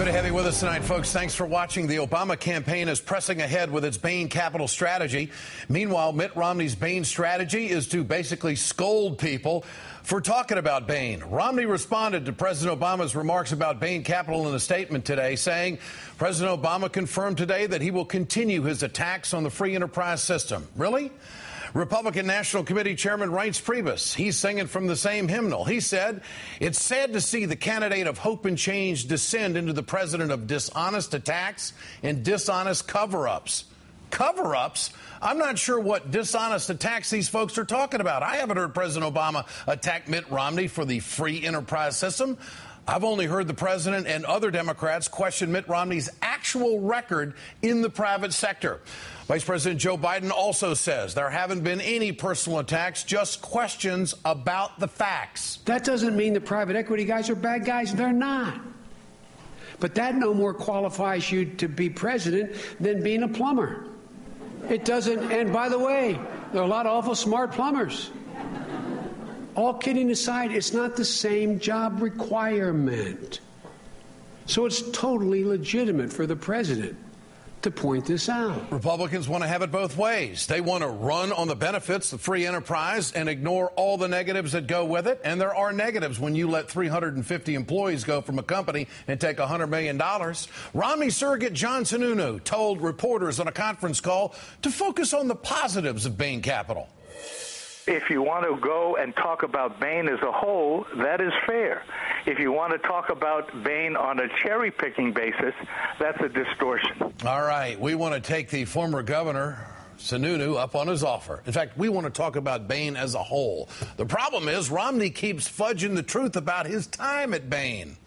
Good to have you with us tonight, folks. Thanks for watching. The Obama campaign is pressing ahead with its Bain Capital strategy. Meanwhile, Mitt Romney's Bain strategy is to basically scold people for talking about Bain. Romney responded to President Obama's remarks about Bain Capital in a statement today, saying President Obama confirmed today that he will continue his attacks on the free enterprise system. Really? Republican National Committee Chairman Reince Priebus, he's singing from the same hymnal. He said, it's sad to see the candidate of hope and change descend into the president of dishonest attacks and dishonest cover-ups. Cover-ups? I'm not sure what dishonest attacks these folks are talking about. I haven't heard President Obama attack Mitt Romney for the free enterprise system. I've only heard the president and other Democrats question Mitt Romney's actual record in the private sector. Vice President Joe Biden also says there haven't been any personal attacks, just questions about the facts. That doesn't mean the private equity guys are bad guys. They're not. But that no more qualifies you to be president than being a plumber. It doesn't. And by the way, there are a lot of awful smart plumbers. All kidding aside, it's not the same job requirement. So it's totally legitimate for the president to point this out. Republicans want to have it both ways. They want to run on the benefits of free enterprise and ignore all the negatives that go with it. And there are negatives when you let 350 employees go from a company and take $100 million. Romney surrogate John Sununu told reporters on a conference call to focus on the positives of Bain Capital. If you want to go and talk about Bain as a whole, that is fair. If you want to talk about Bain on a cherry-picking basis, that's a distortion. All right. We want to take the former governor, Sununu, up on his offer. In fact, we want to talk about Bain as a whole. The problem is Romney keeps fudging the truth about his time at Bain.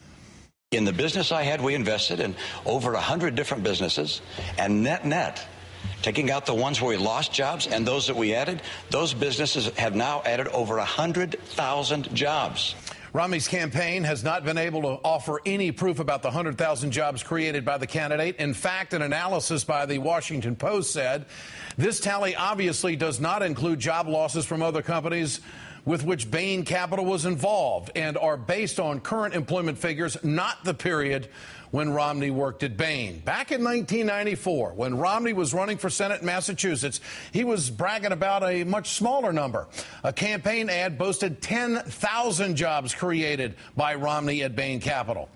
In the business I had, we invested in over 100 different businesses, and net, taking out the ones where we lost jobs and those that we added, those businesses have now added over 100,000 jobs. Romney's campaign has not been able to offer any proof about the 100,000 jobs created by the candidate. In fact, an analysis by the Washington Post said this tally obviously does not include job losses from other companies with which Bain Capital was involved and are based on current employment figures, not the period when Romney worked at Bain. Back in 1994, when Romney was running for Senate in Massachusetts, he was bragging about a much smaller number. A campaign ad boasted 10,000 jobs created by Romney at Bain Capital.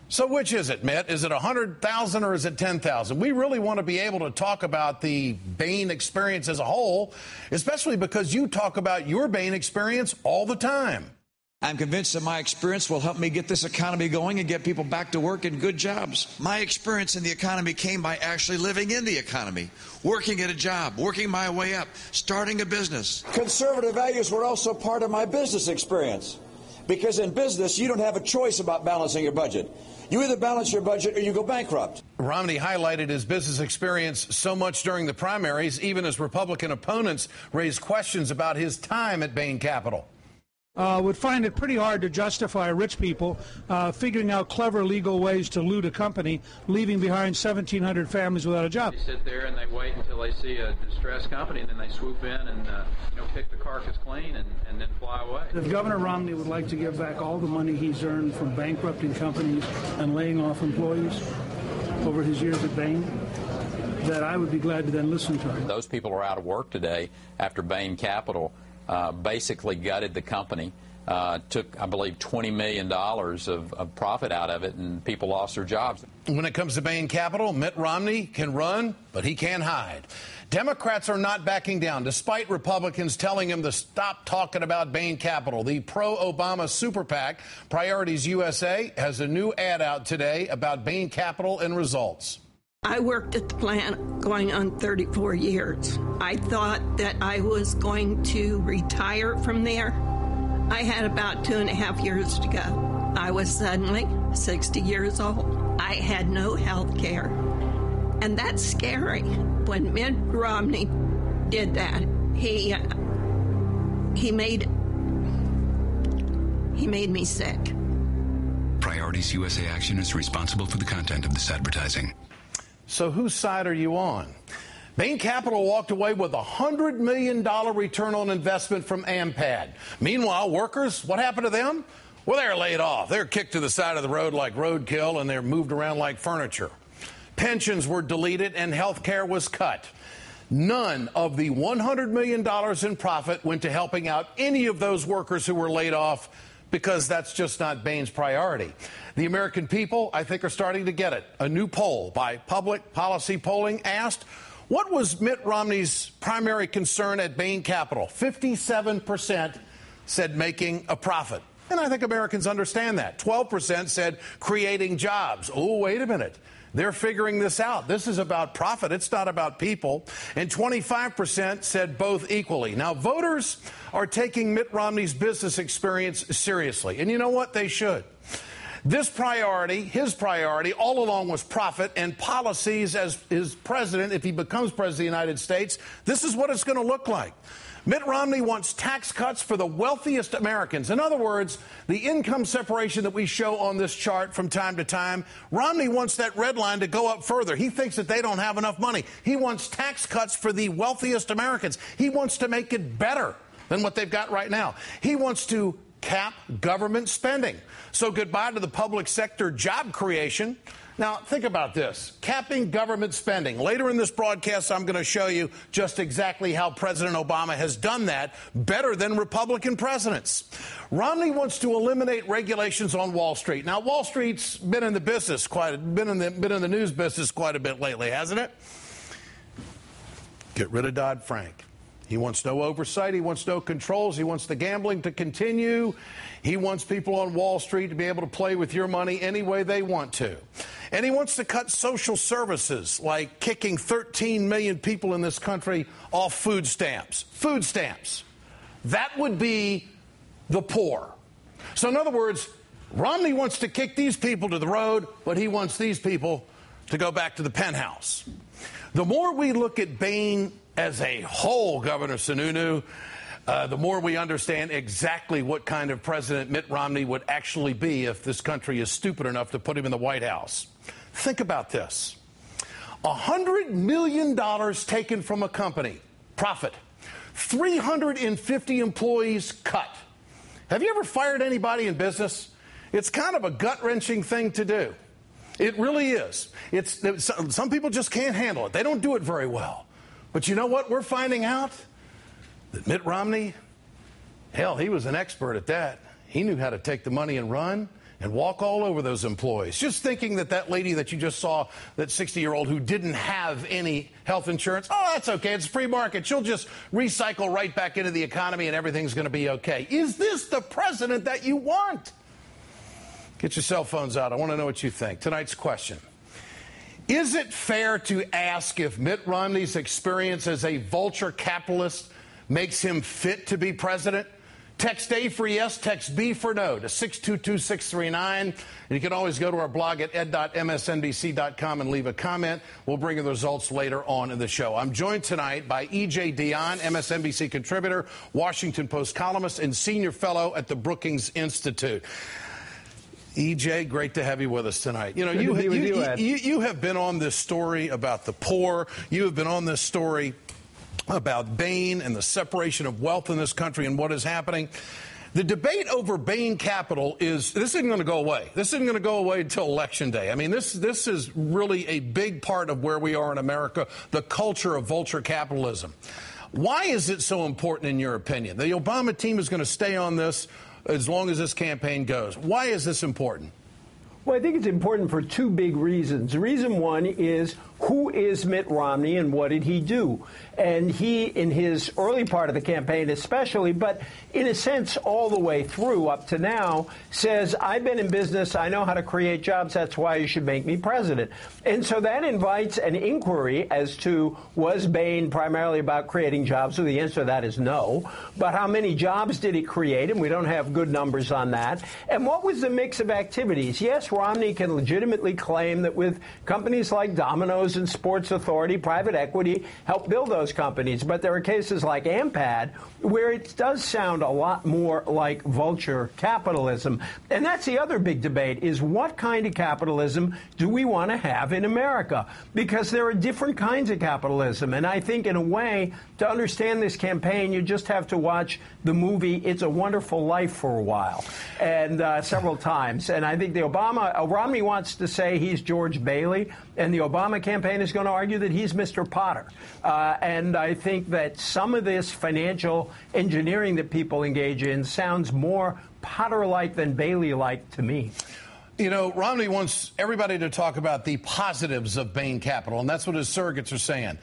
So which is it, Mitt? Is it 100,000 or is it 10,000? We really want to be able to talk about the Bain experience as a whole, especially because you talk about your Bain experience all the time. I'm convinced that my experience will help me get this economy going and get people back to work in good jobs. My experience in the economy came by actually living in the economy, working at a job, working my way up, starting a business. Conservative values were also part of my business experience, because in business, you don't have a choice about balancing your budget. You either balance your budget or you go bankrupt. Romney highlighted his business experience so much during the primaries, even as Republican opponents raised questions about his time at Bain Capital. Would find it pretty hard to justify rich people figuring out clever legal ways to loot a company, leaving behind 1,700 families without a job. They sit there and they wait until they see a distressed company, and then they swoop in and pick the carcass clean and then fly away. If Governor Romney would like to give back all the money he's earned from bankrupting companies and laying off employees over his years at Bain, that I would be glad to then listen to him. Those people are out of work today after Bain Capital basically gutted the company, took, I believe, $20 million of profit out of it, and people lost their jobs. When it comes to Bain Capital, Mitt Romney can run, but he can't hide. Democrats are not backing down, despite Republicans telling him to stop talking about Bain Capital. The pro-Obama super PAC, Priorities USA, has a new ad out today about Bain Capital and results. I worked at the plant going on 34 years. I thought that I was going to retire from there. I had about 2.5 years to go. I was suddenly 60 years old. I had no health care. And that's scary. When Mitt Romney did that, he made me sick. Priorities USA Action is responsible for the content of this advertising. So whose side are you on? Bain Capital walked away with a $100 million return on investment from AMPAD. Meanwhile, workers, what happened to them? Well, they're laid off. They're kicked to the side of the road like roadkill, and they're moved around like furniture. Pensions were deleted, and health care was cut. None of the $100 million in profit went to helping out any of those workers who were laid off, because that's just not Bain's priority. The American people, I think, are starting to get it. A new poll by Public Policy Polling asked, what was Mitt Romney's primary concern at Bain Capital? 57% said making a profit. And I think Americans understand that. 12% said creating jobs. Oh, wait a minute. They're figuring this out. This is about profit. It's not about people. And 25% said both equally. Now, voters are taking Mitt Romney's business experience seriously. And you know what? They should. This priority, his priority, all along was profit and policies as his president. If he becomes president of the United States, this is what it's going to look like. Mitt Romney wants tax cuts for the wealthiest Americans. In other words, the income separation that we show on this chart from time to time, Romney wants that red line to go up further. He thinks that they don't have enough money. He wants tax cuts for the wealthiest Americans. He wants to make it better than what they've got right now. He wants to cap government spending. So goodbye to the public sector job creation. Now, think about this. Capping government spending. Later in this broadcast, I'm going to show you just exactly how President Obama has done that better than Republican presidents. Romney wants to eliminate regulations on Wall Street. Now, Wall Street's been in the business been in the news business quite a bit lately, hasn't it? Get rid of Dodd-Frank. He wants no oversight. He wants no controls. He wants the gambling to continue. He wants people on Wall Street to be able to play with your money any way they want to. And he wants to cut social services, like kicking 13 million people in this country off food stamps. Food stamps. That would be the poor. So in other words, Romney wants to kick these people to the road, but he wants these people to go back to the penthouse. The more we look at Bain as a whole, Governor Sununu, the more we understand exactly what kind of president Mitt Romney would actually be if this country is stupid enough to put him in the White House. Think about this. $100 million taken from a company, profit. 350 employees cut. Have you ever fired anybody in business? It's kind of a gut-wrenching thing to do. It really is. Some people just can't handle it. They don't do it very well. But you know what? We're finding out that Mitt Romney, hell, he was an expert at that. He knew how to take the money and run and walk all over those employees. Just thinking that lady that you just saw, that 60-year-old who didn't have any health insurance, oh, that's okay. It's a free market. She'll just recycle right back into the economy and everything's going to be okay. Is this the president that you want? Get your cell phones out. I want to know what you think. Tonight's question. Is it fair to ask if Mitt Romney's experience as a vulture capitalist makes him fit to be president? Text A for yes, text B for no to 622-639. And you can always go to our blog at ed.msnbc.com and leave a comment. We'll bring you the results later on in the show. I'm joined tonight by E.J. Dionne, MSNBC contributor, Washington Post columnist, and senior fellow at the Brookings Institute. EJ, great to have you with us tonight. You know, you have been on this story about the poor. You have been on this story about Bain and the separation of wealth in this country and what is happening. The debate over Bain Capital this isn't going to go away. This isn't going to go away until Election Day. I mean, this is really a big part of where we are in America, the culture of vulture capitalism. Why is it so important in your opinion? The Obama team is going to stay on this as long as this campaign goes. Why is this important? Well, I think it's important for two big reasons. Reason one is, who is Mitt Romney and what did he do? And he, in his early part of the campaign especially, but in a sense all the way through up to now, says, I've been in business, I know how to create jobs, that's why you should make me president. And so that invites an inquiry as to, was Bain primarily about creating jobs? So the answer to that is no. But how many jobs did it create? And we don't have good numbers on that. And what was the mix of activities? Yes, yes, Romney can legitimately claim that with companies like Domino's and Sports Authority, private equity helped build those companies. But there are cases like Ampad where it does sound a lot more like vulture capitalism. And that's the other big debate, is what kind of capitalism do we want to have in America? Because there are different kinds of capitalism. And I think, in a way, to understand this campaign, you just have to watch the movie It's a Wonderful Life for a while, and several times. And I think Romney wants to say he's George Bailey, and the Obama campaign is going to argue that he's Mr. Potter. And I think that some of this financial engineering that people engage in sounds more Potter-like than Bailey-like to me. You know, Romney wants everybody to talk about the positives of Bain Capital, and that's what his surrogates are saying.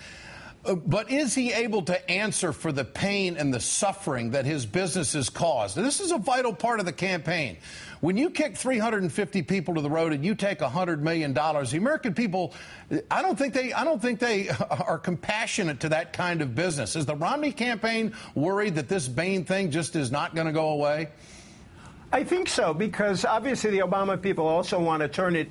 But is he able to answer for the pain and the suffering that his business has caused? And this is a vital part of the campaign. When you kick 350 people to the road and you take $100 million, the American people, I don't think they are compassionate to that kind of business. Is the Romney campaign worried that this Bain thing just is not going to go away? I think so, because obviously the Obama people also want to turn it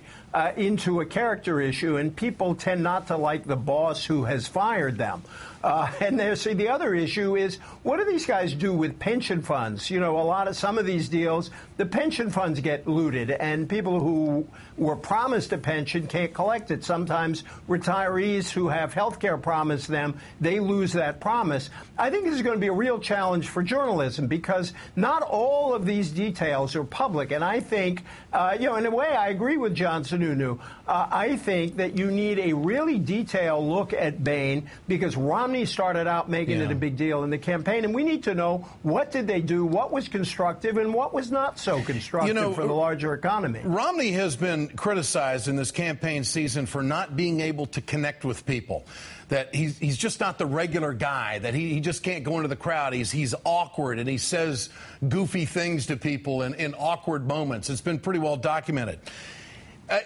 into a character issue, and people tend not to like the boss who has fired them. And the other issue is, what do these guys do with pension funds? You know, some of these deals, the pension funds get looted, and people who were promised a pension can't collect it. Sometimes retirees who have health care promised them, they lose that promise. I think this is going to be a real challenge for journalism, because not all of these details are public. And I think, in a way, I agree with John Sununu. I think that you need a really detailed look at Bain, because Romney started out making it a big deal in the campaign, and we need to know, what did they do, what was constructive, and what was not so constructive for the larger economy. Romney has been criticized in this campaign season for not being able to connect with people, that he's just not the regular guy, that he just can't go into the crowd. He's awkward, and he says goofy things to people in awkward moments. It's been pretty well documented.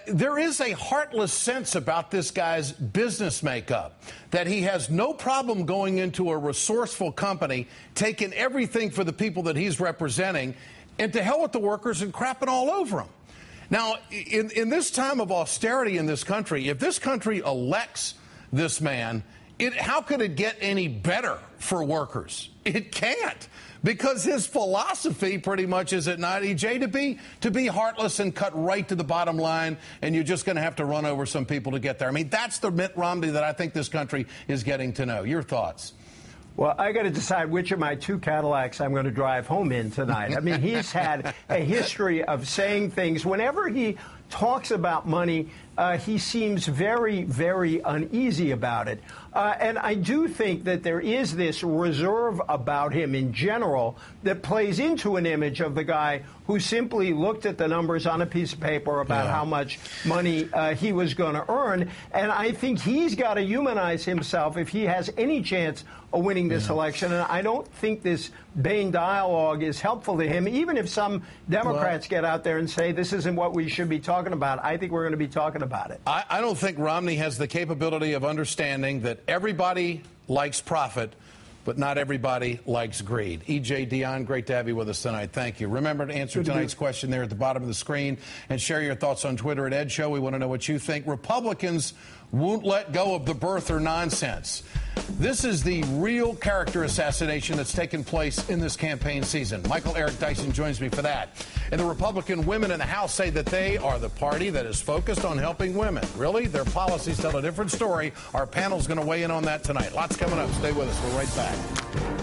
There is a heartless sense about this guy's business makeup, that he has no problem going into a resourceful company, taking everything for the people that he's representing, and to hell with the workers and crapping all over them. Now, in this time of austerity in this country, if this country elects this man, how could it get any better for workers? It can't. Because his philosophy pretty much is at night, EJ, to be heartless and cut right to the bottom line, and you're just going to have to run over some people to get there. I mean, that's the Mitt Romney that I think this country is getting to know. Your thoughts? Well, I got to decide which of my two Cadillacs I'm going to drive home in tonight. I mean, he's had a history of saying things. Whenever he talks about money, he seems very, very uneasy about it. And I do think that there is this reserve about him in general that plays into an image of the guy who simply looked at the numbers on a piece of paper about how much money he was going to earn. And I think he's got to humanize himself if he has any chance of winning this election. And I don't think this Bain dialogue is helpful to him, even if some Democrats get out there and say this isn't what we should be talking about. I think we're going to be talking about it. I don't think Romney has the capability of understanding that everybody likes profit, but not everybody likes greed. E.J. Dionne, great to have you with us tonight. Thank you. Remember to answer tonight's question there at the bottom of the screen, and share your thoughts on Twitter at EdShow. We want to know what you think. Republicans won't let go of the birther nonsense. This is the real character assassination that's taken place in this campaign season. Michael Eric Dyson joins me for that. And the Republican women in the House say that they are the party that is focused on helping women. Really? Their policies tell a different story. Our panel's going to weigh in on that tonight. Lots coming up. Stay with us. We're right back.